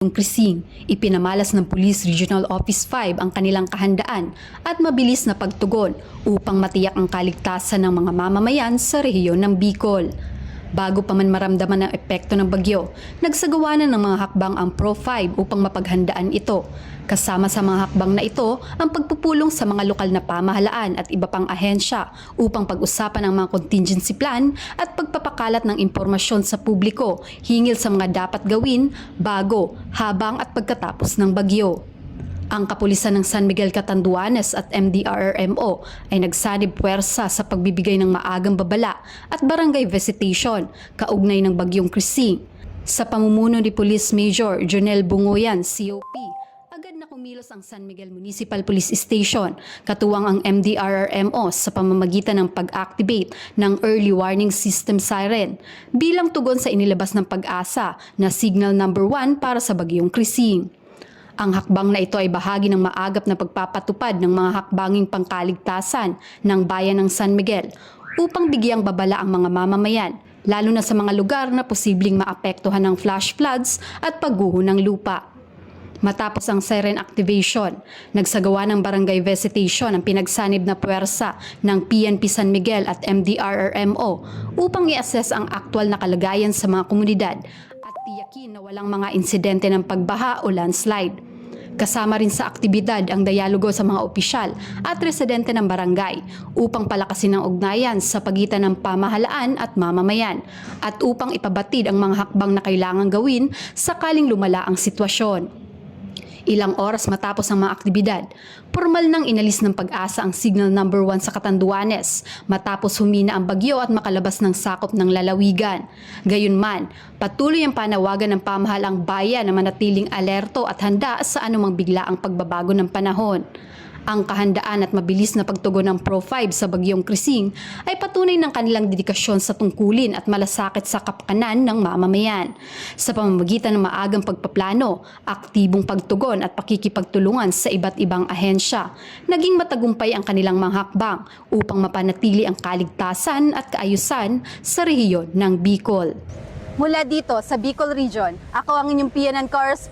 Krising, ipinamalas ng Police Regional Office 5 ang kanilang kahandaan at mabilis na pagtugon upang matiyak ang kaligtasan ng mga mamamayan sa rehiyon ng Bicol. Bago pa man maramdaman ang epekto ng bagyo, nagsagawa na ng mga hakbang ang Pro-5 upang mapaghandaan ito. Kasama sa mga hakbang na ito ang pagpupulong sa mga lokal na pamahalaan at iba pang ahensya upang pag-usapan ang mga contingency plan at pagpapakalat ng impormasyon sa publiko hinggil sa mga dapat gawin bago, habang at pagkatapos ng bagyo. Ang kapulisan ng San Miguel Catanduanes at MDRRMO ay nagsanib puwersa sa pagbibigay ng maagang babala at barangay visitation kaugnay ng bagyong Krising. Sa pamumuno ni Police Major Jonel Bungoyan, COP, agad na kumilos ang San Miguel Municipal Police Station, katuwang ang MDRRMO sa pamamagitan ng pag-activate ng Early Warning System Siren bilang tugon sa inilabas ng Pag-asa na Signal Number 1 para sa bagyong Krising. Ang hakbang na ito ay bahagi ng maagap na pagpapatupad ng mga hakbanging pangkaligtasan ng bayan ng San Miguel upang bigyang babala ang mga mamamayan, lalo na sa mga lugar na posibleng maapektuhan ng flash floods at pagguho ng lupa. Matapos ang siren activation, nagsagawa ng barangay visitation ang pinagsanib na puwersa ng PNP San Miguel at MDRRMO upang i-assess ang aktwal na kalagayan sa mga komunidad at tiyakin na walang mga insidente ng pagbaha o landslide. Kasama rin sa aktibidad ang dialogo sa mga opisyal at residente ng barangay upang palakasin ang ugnayan sa pagitan ng pamahalaan at mamamayan at upang ipabatid ang mga hakbang na kailangang gawin sakaling lumala ang sitwasyon. Ilang oras matapos ang mga aktibidad, formal nang inalis ng Pag-asa ang Signal Number 1 sa Catanduanes matapos humina ang bagyo at makalabas ng sakop ng lalawigan. Gayunman, patuloy ang panawagan ng pamahalang bayan na manatiling alerto at handa sa anumang biglaang pagbabago ng panahon. Ang kahandaan at mabilis na pagtugon ng Pro-5 sa bagyong Krising ay patunay ng kanilang dedikasyon sa tungkulin at malasakit sa kapakanan ng mamamayan. Sa pamamagitan ng maagang pagpaplano, aktibong pagtugon at pakikipagtulungan sa iba't ibang ahensya, naging matagumpay ang kanilang mga hakbang upang mapanatili ang kaligtasan at kaayusan sa rehiyon ng Bicol. Mula dito sa Bicol Region, ako ang inyong PNN Correspondent